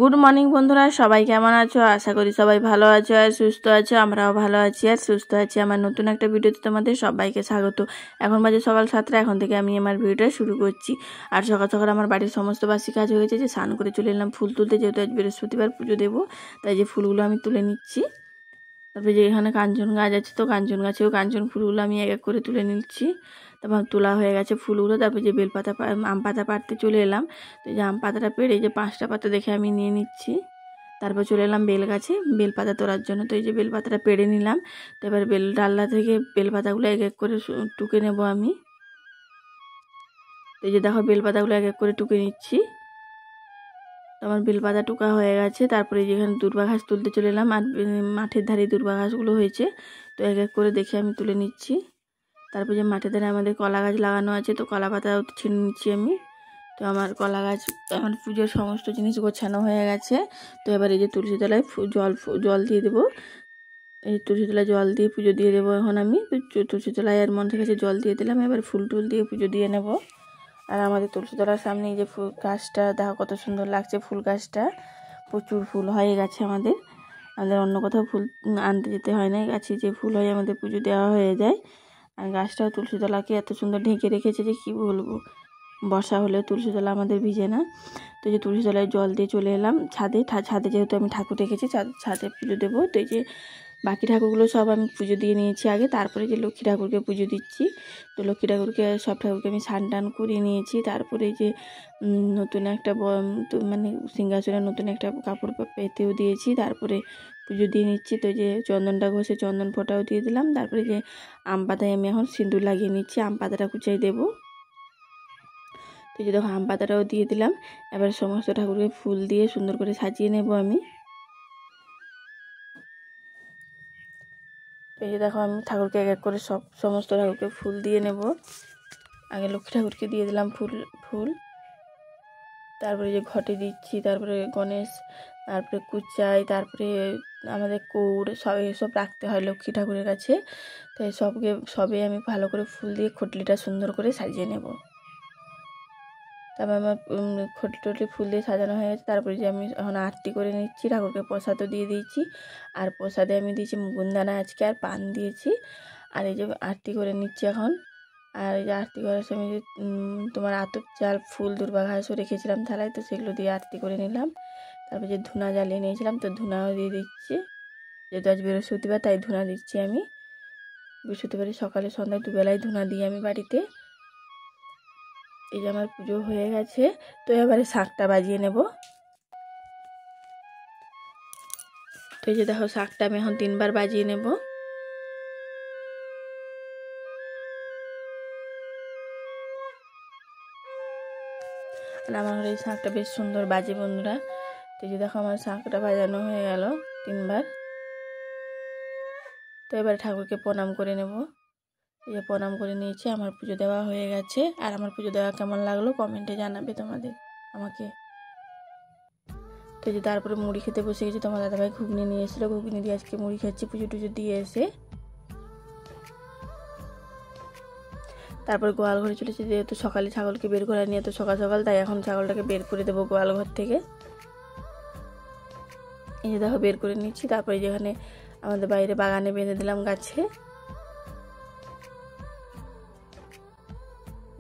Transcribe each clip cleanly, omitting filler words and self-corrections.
Good morning বন্ধুরা, সবাই কেমন আছো? আশা করি সবাই ভালো আছো আর সুস্থ আছো। আমরাও ভালো আছি আর সুস্থ আছি। আমার নতুন একটা ভিডিওতে তোমাদের সবাইকে স্বাগত। এখন বাজে সকাল 7টা। এখন থেকে আমি আমার ভিডিওটা শুরু করছি। আর সকাল সকাল আমার বাড়ির সমস্ত বাসি কাজ হয়ে গেছে, যে স্নান করে চলে এলাম ফুল তুলতে, যেহেতু আজ বৃহস্পতিবার পুজো দেবো, তাই যে ফুলগুলো আমি তুলে নিচ্ছি। তারপরে যে এখানে কাঞ্চন গাছ আছে, তো কাঞ্চন গাছেও কাঞ্চন ফুলগুলো আমি এক এক করে তুলে নিচ্ছি। তারপর তোলা হয়ে গেছে ফুলগুলো। তারপর যে বেলপাতা আম পাতা পাড়তে চলে এলাম। তো যে আম পাতাটা পেড়ে যে 5টা পাতা দেখে আমি নিয়ে নিচ্ছি। তারপর চলে এলাম বেল গাছে বেলপাতা তোলার জন্য। তো এই যে বেলপাতাটা পেড়ে নিলাম। তো এবার বেল ডাল্লা থেকে বেলপাতাগুলো এক এক করে টুকে নেব আমি। তো এই যে দেখো বেলপাতাগুলো এক এক করে টুকে নিচ্ছি। তো আমার বেলপাতা টুকা হয়ে গেছে। তারপরে যেখানে দূর্বা ঘাস তুলতে চলে এলাম, আর মাঠের ধারে দূর্বা ঘাসগুলো হয়েছে, তো এক এক করে দেখে আমি তুলে নিচ্ছি। তারপর যে মাঠের ধারে আমাদের কলা গাছ লাগানো আছে, তো কলা পাতাও ছিঁড়ে নিচ্ছি আমি। তো আমার কলা গাছ, আমার পুজোর সমস্ত জিনিস গোছানো হয়ে গেছে। তো এবার এই যে তুলসী তলায় জল দিয়ে দেবো। এই তুলসী তলায় জল দিয়ে পুজো দিয়ে দেবো এখন আমি। তো তুলসী তলায় আর মন থেকে জল দিয়ে দিলাম। এবার ফুল টুল দিয়ে পুজো দিয়ে নেব। আর আমাদের তুলসী তলার সামনে এই যে ফুল গাছটা দেখো কত সুন্দর লাগছে। ফুল গাছটা প্রচুর ফুল হয়ে গেছে আমাদের অন্য কোথাও ফুল আনতে যেতে হয় না। গাছে যে ফুল হয় আমাদের পুজো দেওয়া হয়ে যায়। আর গাছটাও তুলসীতলাকে এত সুন্দর ঢেকে রেখেছে যে কি বলবো। বর্ষা হলে তুলসীতলা আমাদের ভিজে না। তো এই যে তুলসীতলায় জল দিয়ে চলে এলাম ছাদে। ছাদে যেহেতু আমি ঠাকুর রেখেছি, ছাদে পুজো দেবো। তো এই যে বাকি ঠাকুরগুলো সব আমি পুজো দিয়ে নিয়েছি আগে। তারপরে যে লক্ষ্মী ঠাকুরকে পুজো দিচ্ছি। তো লক্ষ্মী ঠাকুরকে সব ঠাকুরকে আমি স্নান টান করিয়ে নিয়েছি। তারপরে যে নতুন একটা মানে সিংহাসনে নতুন একটা কাপড় পেতেও দিয়েছি। তারপরে পুজো দিয়ে নিচ্ছি। তো যে চন্দনটা ঘষে চন্দন ফোঁটাও দিয়ে দিলাম। তারপরে যে আম পাতায় আমি এখন সিঁদুর লাগিয়ে নিচ্ছি। আম পাতাটা কুচাই দেবো। তো যে দেখো আম পাতাটাও দিয়ে দিলাম। এবার সমস্ত ঠাকুরকে ফুল দিয়ে সুন্দর করে সাজিয়ে নেব আমি। তো এই যে দেখো আমি ঠাকুরকে এক এক করে সমস্ত ঠাকুরকে ফুল দিয়ে নেব। আগে লক্ষ্মী ঠাকুরকে দিয়ে দিলাম ফুল। তারপরে যে ঘটে দিচ্ছি, তারপরে গণেশ, তারপরে কুচাই, তারপরে আমাদের কৌড় সব এসব রাখতে হয় লক্ষ্মী ঠাকুরের কাছে। তো সবে আমি ভালো করে ফুল দিয়ে খটলিটা সুন্দর করে সাজিয়ে নেব। তারপর আমার খটলি ফুল দিয়ে সাজানো হয়ে গেছে। তারপরে যে আমি এখন আরতি করে নিচ্ছি। ঠাকুরকে প্রসাদও দিয়ে দিয়েছি। আর প্রসাদে আমি দিয়েছি মুগুনদানা আজকে, আর পান দিয়েছি। আর এই যে আরতি করে নিচ্ছি এখন। আর এই যে আরতি করার সময় যে তোমার আতপ চাল, ফুল, দুর্বা ঘাসও রেখেছিলাম থালায়, তো সেগুলো দিয়ে আরতি করে নিলাম। তারপর যে ধুনা জ্বালিয়ে নিয়েছিলাম, তো ধুনাও দিয়ে দিচ্ছি। যেহেতু আজ বৃহস্পতিবার তাই ধুনা দিচ্ছি আমি। বৃহস্পতিবারে সকালে সন্ধ্যায় দুবেলায় ধুনা দিই আমি বাড়িতে। এই যে আমার পুজো হয়ে গেছে। তো এবারে শাঁখটা বাজিয়ে নেব। তো এই যে দেখো শাঁখটা আমি এখন 3বার বাজিয়ে নেব। আর আমার এই শাঁখটা বেশ সুন্দর বাজে বন্ধুরা। তো এই যে দেখো আমার শাঁখটা বাজানো হয়ে গেল 3বার। তো এবারে ঠাকুরকে প্রণাম করে নেব। এই যে প্রণাম করে নিয়েছি, আমার পুজো দেওয়া হয়ে গেছে। আর আমার পুজো দেওয়া কেমন লাগলো কমেন্টে জানাবে আমাকে। তো যে তারপরে মুড়ি খেতে বসে গেছি। তোমার দাদাভাই ঘুগনি নিয়ে এসেছিলো, ঘুগনি দিয়ে আজকে মুড়ি খাচ্ছি পুজো টুজো দিয়ে এসে। তারপরে গোয়াল ঘরে চলেছি, যেহেতু সকালে ছাগলকে বের করে নিয়ে তো সকাল সকাল, তাই এখন ছাগলটাকে বের করে দেবো গোয়াল ঘর থেকে। এই যে দেখো বের করে নিচ্ছি। তারপরে যেখানে আমাদের বাইরে বাগানে বেঁধে দিলাম গাছে।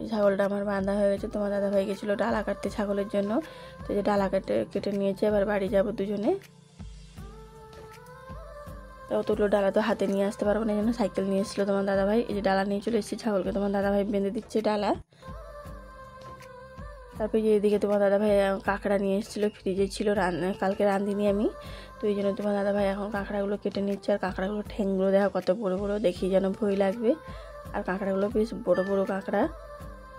এই ছাগলটা আমার বাঁধা হয়ে গেছে। তোমার দাদাভাই গেছিলো ডালা কাটতে ছাগলের জন্য। তো যে ডালা কেটে নিয়েছে, এবার বাড়ি যাবো দুজনে। তো অতগুলো ডালা তো হাতে নিয়ে আসতে পারবো না, এই জন্য সাইকেল নিয়ে এসেছিলো তোমার দাদাভাই। এই যে ডালা নিয়ে চলে এসেছি ছাগলকে, তোমার দাদাভাই বেঁধে দিচ্ছে ডালা। তারপরে যে এদিকে তোমার দাদাভাই কাঁকড়া নিয়ে এসেছিলো, ফ্রিজে ছিল, কালকে রাঁধিনি আমি। তো এই জন্য তোমার দাদাভাই এখন কাঁকড়াগুলো কেটে নিচ্ছে। আর কাঁকড়াগুলো ঠ্যাংগুলো দেখো কত বড় বড়, দেখি যেন ভয় লাগবে। আর কাঁকড়াগুলো বেশ বড় বড় কাঁকড়া,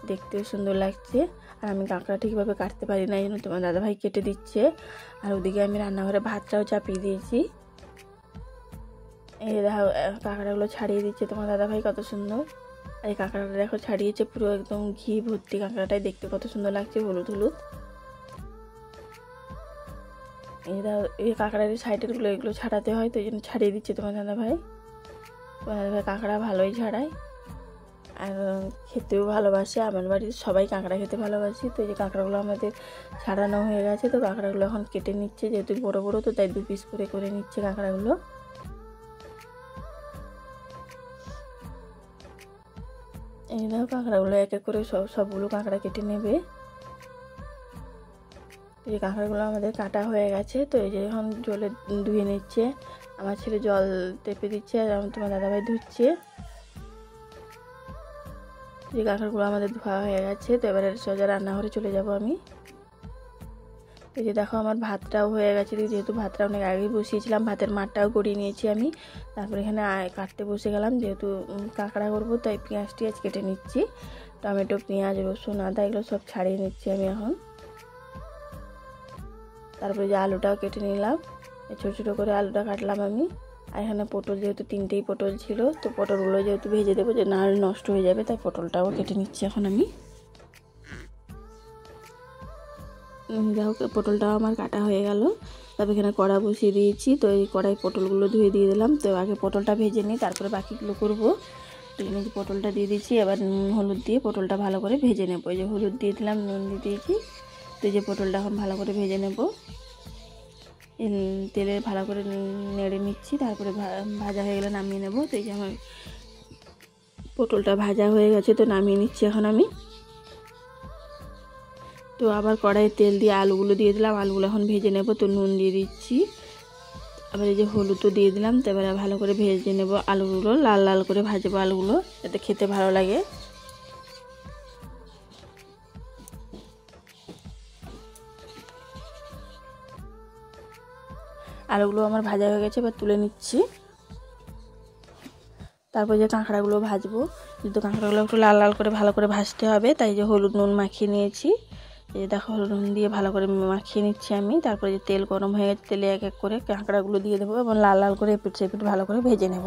দেখতেও সুন্দর লাগছে। আর আমি কাঁকড়া ঠিকভাবে কাটতে পারি না, এই জন্য তোমার দাদাভাই কেটে দিচ্ছে। আর ওদিকে আমি রান্নাঘরে ভাতটাও চাপিয়ে দিয়েছি। এই দেখো কাঁকড়াগুলো ছাড়িয়ে দিচ্ছে তোমার দাদাভাই, কত সুন্দর। আর এই কাঁকড়াটা দেখো ছাড়িয়েছে পুরো একদম ঘি ভর্তি। কাঁকড়াটাই দেখতে কত সুন্দর লাগছে, হলুদ হলুদ। এই কাঁকড়ার সাইডেরগুলো এগুলো ছাড়াতে হয়, তো এই জন্য ছাড়িয়ে দিচ্ছে তোমার দাদাভাই। তোমার দাদাভাই কাঁকড়া ভালোই ছাড়ায়। আর খেতেও ভালোবাসে। আমার বাড়ির সবাই কাঁকড়া খেতে ভালোবাসি। তো এই যে কাঁকড়াগুলো আমাদের ছাড়ানো হয়ে গেছে, তো কাঁকড়াগুলো এখন কেটে নিচ্ছে, যেহেতু বড় বড় তো তাই 2 পিস করে করে নিচ্ছে কাঁকড়াগুলো। এই দেখো কাঁকড়াগুলো এক এক করে সবগুলো কাঁকড়া কেটে নেবে। এই যে কাঁকড়াগুলো আমাদের কাটা হয়ে গেছে, তো এই যে এখন জলে ধুয়ে নিচ্ছে। আমার ছেলে জল টেপে দিচ্ছে আর তোমার দাদাভাই ধুচ্ছে। এই কাঁকড়াগুলো আমাদের ধোয়া হয়ে গেছে, তো এবারে সোজা রান্নাঘরে চলে যাব আমি। এই যে দেখো আমার ভাতটাও হয়ে গেছে, যেহেতু ভাতটা অনেক আগেই বসিয়েছিলাম, ভাতের মাঠটাও গড়িয়ে নিয়েছি আমি। তারপরে এখানে কাটতে বসে গেলাম, যেহেতু কাঁকড়া করবো তাই পেঁয়াজ টিয়াজ কেটে নিচ্ছি। টমেটো, পেঁয়াজ, রসুন, আদা এগুলো সব ছাড়িয়ে নিচ্ছি আমি এখন। তারপরে যে আলুটাও কেটে নিলাম, ছোটো ছোটো করে আলুটা কাটলাম আমি। আর এখানে পটল, যেহেতু 3টেই পটল ছিল, তো পটলগুলো যেহেতু ভেজে দেবো, যে নাহলে নষ্ট হয়ে যাবে, তাই পটলটাও কেটে নিচ্ছি এখন আমি। দেখো পটলটাও আমার কাটা হয়ে গেল। তারপর এখানে কড়া বসিয়ে দিয়েছি, তো এই কড়াই পটলগুলো ধুয়ে দিয়ে দিলাম। তো আগে পটলটা ভেজে নিই, তারপরে বাকিগুলো করবো। তো এখানে পটলটা দিয়ে দিচ্ছি, এবার নুন হলুদ দিয়ে পটলটা ভালো করে ভেজে নেবো। এই যে হলুদ দিয়ে দিলাম, নুন দিয়ে দিয়েছি। তো এই যে পটলটা এখন ভালো করে ভেজে নেব, তেলে ভালো করে নেড়ে নিচ্ছি। তারপরে ভাজা হয়ে গেলে নামিয়ে নেব। তো এই যে আমার পটলটা ভাজা হয়ে গেছে, তো নামিয়ে নিচ্ছি এখন আমি। তো আবার কড়াইয়ে তেল দিয়ে আলুগুলো দিয়ে দিলাম, আলুগুলো এখন ভেজে নেব। তো নুন দিয়ে দিচ্ছি, আবার এই যে হলুদও দিয়ে দিলাম। তো এবারে ভালো করে ভেজে নেব আলুগুলো, লাল লাল করে ভাজবো আলুগুলো, যাতে খেতে ভালো লাগে। আলুগুলো আমার ভাজা হয়ে গেছে, এবার তুলে নিচ্ছি। তারপর যে কাঁকড়াগুলো ভাজবো, যেহেতু কাঁকড়াগুলো একটু লাল লাল করে ভালো করে ভাজতে হবে, তাই যে হলুদ নুন মাখিয়ে নিয়েছি। এই দেখো হলুদ নুন দিয়ে ভালো করে মাখিয়ে নিচ্ছি আমি। তারপরে যে তেল গরম হয়ে গেছে, তেলে এক এক করে কাঁকড়াগুলো দিয়ে দেবো এবং লাল লাল করে এপিট সেপিট ভালো করে ভেজে নেব।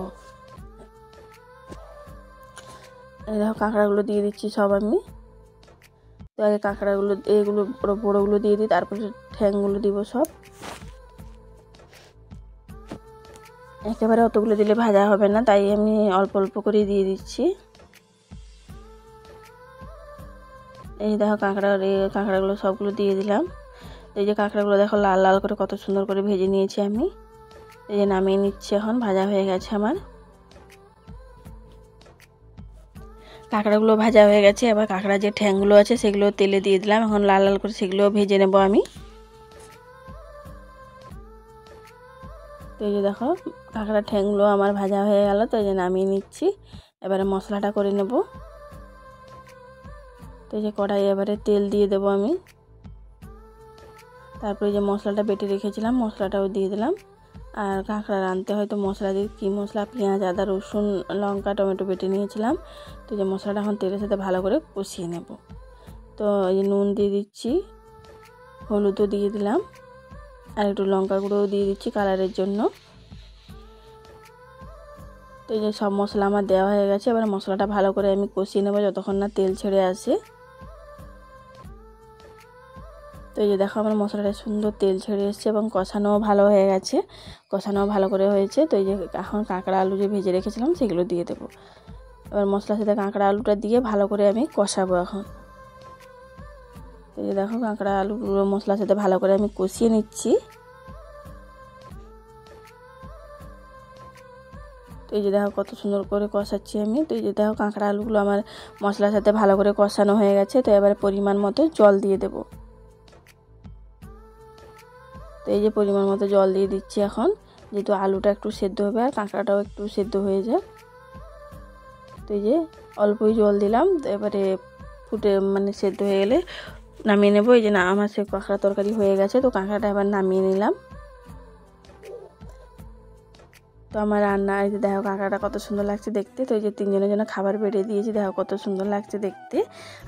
এই দেখো কাঁকড়াগুলো দিয়ে দিচ্ছি সব আমি। তো আগে কাঁকড়াগুলো এগুলো বড়োগুলো দিয়ে দিই, তারপরে ঠ্যাংগুলো দিব সব। একেবারে অতগুলো দিলে ভাজা হবে না, তাই আমি অল্প অল্প করে দিয়ে দিচ্ছি। এই দেখো কাঁকড়াগুলো সবগুলো দিয়ে দিলাম। এই যে কাঁকড়াগুলো দেখো লাল লাল করে কত সুন্দর করে ভেজে নিয়েছি আমি। এই যে নামিয়ে নিচ্ছি, এখন ভাজা হয়ে গেছে আমার কাঁকড়াগুলো। ভাজা হয়ে গেছে, এবার কাঁকড়া যে ঠ্যাংগুলো আছে সেগুলো তেলে দিয়ে দিলাম, এখন লাল লাল করে সেগুলো ভেজে নেব আমি। তো এই যে দেখো কাঁকড়া ঠ্যাংগুলো আমার ভাজা হয়ে গেল, তো এই যে নামিয়ে নিচ্ছি। এবারে মশলাটা করে নেব। তো এই যে কড়াই এবারে তেল দিয়ে দেব আমি। তারপরে যে মশলাটা বেটে রেখেছিলাম মশলাটাও দিয়ে দিলাম। আর কাঁকড়া রাঁধতে হয়তো মশলা দিয়ে, কী মশলা, পেঁয়াজ, আদা, রসুন, লঙ্কা, টমেটো বেটে নিয়েছিলাম। তো যে মশলাটা এখন তেলের সাথে ভালো করে কষিয়ে নেব। তো এই যে নুন দিয়ে দিচ্ছি, হলুদও দিয়ে দিলাম, আর একটু লঙ্কা গুঁড়োও দিয়ে দিচ্ছি কালারের জন্য। তো এই যে সব মশলা আমার দেওয়া হয়ে গেছে, এবার মশলাটা ভালো করে আমি কষিয়ে নেব যতক্ষণ না তেল ছেড়ে আসে। তো এই যে দেখো আমার মশলাটা সুন্দর তেল ছেড়ে এসেছে এবং কষানোও ভালো হয়ে গেছে, কষানোও ভালো করে হয়েছে। তো এই যে এখন কাঁকড়া আলু যে ভেজে রেখেছিলাম সেগুলো দিয়ে দেবো। এবার মশলার সাথে কাঁকড়া আলুটা দিয়ে ভালো করে আমি কষাবো এখন। তো এই যে দেখো কাঁকড়া আলুগুলো মশলার সাথে ভালো করে আমি কষিয়ে নিচ্ছি। তো এই যে দেখো কত সুন্দর করে কষাচ্ছি আমি। তো এই যে দেখো কাঁকড়া আলুগুলো আমার মশলার সাথে ভালো করে কষানো হয়ে গেছে। তো এবারে পরিমাণ মতো জল দিয়ে দেবো। তো এই যে পরিমাণ মতো জল দিয়ে দিচ্ছি এখন, যেহেতু আলুটা একটু সেদ্ধ হবে আর কাঁকড়াটাও একটু সেদ্ধ হয়ে যায়। তো এই যে অল্পই জল দিলাম। তো এবারে ফুটে সেদ্ধ হয়ে গেলে নামিয়ে নেবো। এই যে না আমার সে কাঁকড়া তরকারি হয়ে গেছে, তো কাঁকড়াটা এবার নামিয়ে নিলাম। তো আমার রান্না, এই যে দেখো কাঁকড়াটা কত সুন্দর লাগছে দেখতে। তো এই যে 3জনের জন্য খাবার বেড়ে দিয়েছি, দেখো কত সুন্দর লাগছে দেখতে।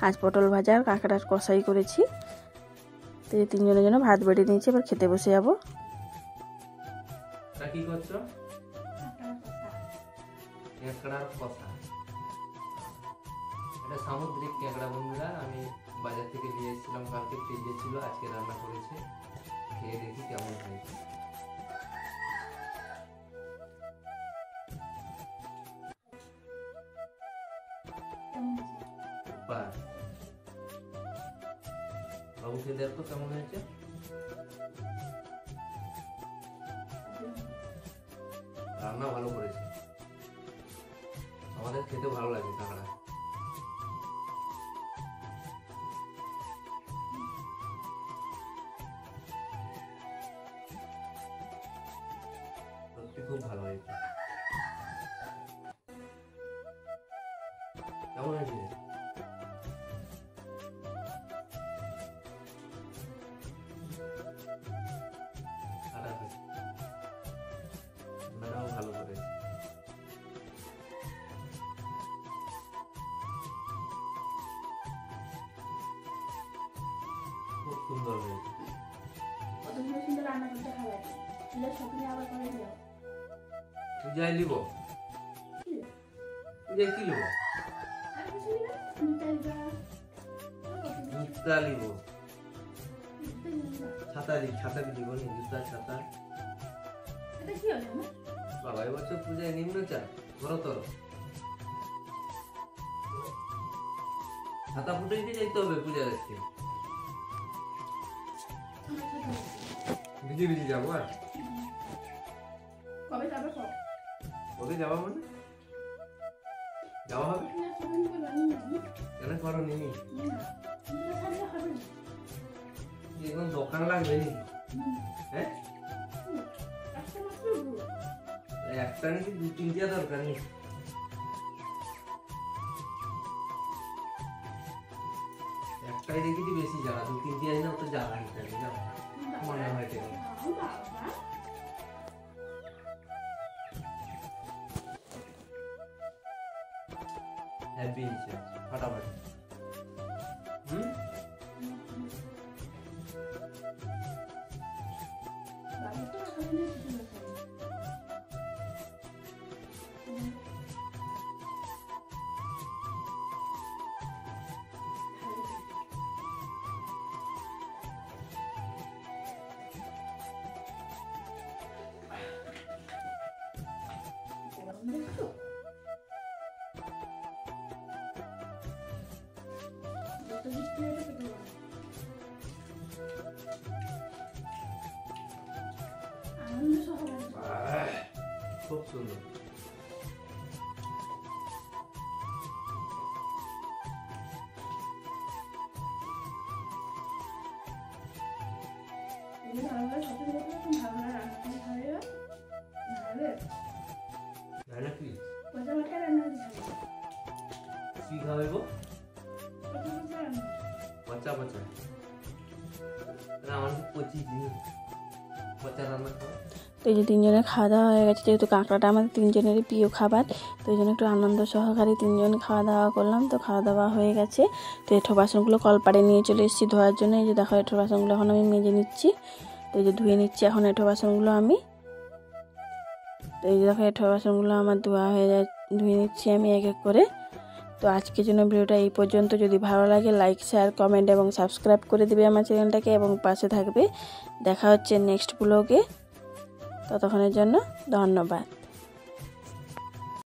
আজ পটল ভাজা আর কাঁকড়ার কষাই করেছি। তো এই 3জনের জন্য ভাত বেড়ে নিয়েছি, এবার খেতে বসে যাবো। কি করছো? কাঁকড়ার কষা। এটা সামুদ্রিক কাঁকড়া বন্ধুরা, আমি বাজার থেকে নিয়ে এসেছিলাম কালকে, ফ্রিজে ছিল, আজকে রান্না করেছি, খেয়ে দেখি কেমন হয়েছে। কেমন সুপার। বাবুকে দেখো কেমন হয়েছে। রান্না ভালো করেছে, আমাদের খেতে ভালো লাগে কাঁকড়া। সত্যি খুব ভালো হয়েছে। কেমন হয়েছে? রান্নাটাও ভালো করেছে। খুব সুন্দর হয়েছে। কতগুলো সুন্দর রান্না করতে হবে, শপিং আবার করে দিও। পূজায় নিব, পূজায় কি নিব? জুতা নিব, ছাতা দিব নি, জুতা ছাতা। বাবা এবছর পূজায় নিম্ন চা ঘরতর ছাতা ফুটে দিয়ে যেতে হবে পূজা দেখতে। ভিজে ভিজে যাবো। আর কবে যাবা মানে যাওয়া হবে কেন? করো নি এখন দোকান লাগবে নি? হ্যাঁ একটা নাকি 2-3টা দরকার নেই। একটাই দেখেছি বেশি জ্বালা, 2-3টা না তো জ্বালা নিতে মনে হয়। হ্যাপি ফাটাফাটি। খুব সুন্দর। কি খাবে গো? পচা পচা আমার পচি জিনিস, পচা রান্না খাওয়া। তো এই যে তিনজনের খাওয়া দাওয়া হয়ে গেছে, যেহেতু কাঁকড়াটা আমাদের তিনজনেরই প্রিয় খাবার, তো এই জন্য একটু আনন্দ সহকারে তিনজন খাওয়া দাওয়া করলাম। তো খাওয়া দাওয়া হয়ে গেছে, তো এঁঠো বাসনগুলো কলপাড়ে নিয়ে চলে এসেছি ধোয়ার জন্য। এই যে দেখো এঁঠো বাসনগুলো এখন আমি মেজে নিচ্ছি। তো এই যে ধুয়ে নিচ্ছি এখন এঁঠো বাসনগুলো আমি। তো এই যে দেখো এঁঠো বাসনগুলো আমার ধোয়া হয়ে যায়, ধুয়ে নিচ্ছি আমি এক এক করে। তো আজকের জন্য ভিডিওটা এই পর্যন্ত। যদি ভালো লাগে লাইক, শেয়ার, কমেন্ট এবং সাবস্ক্রাইব করে দেবে আমার চ্যানেলটাকে এবং পাশে থাকবে। দেখা হচ্ছে নেক্সট ব্লগে, ততক্ষণের জন্য ধন্যবাদ।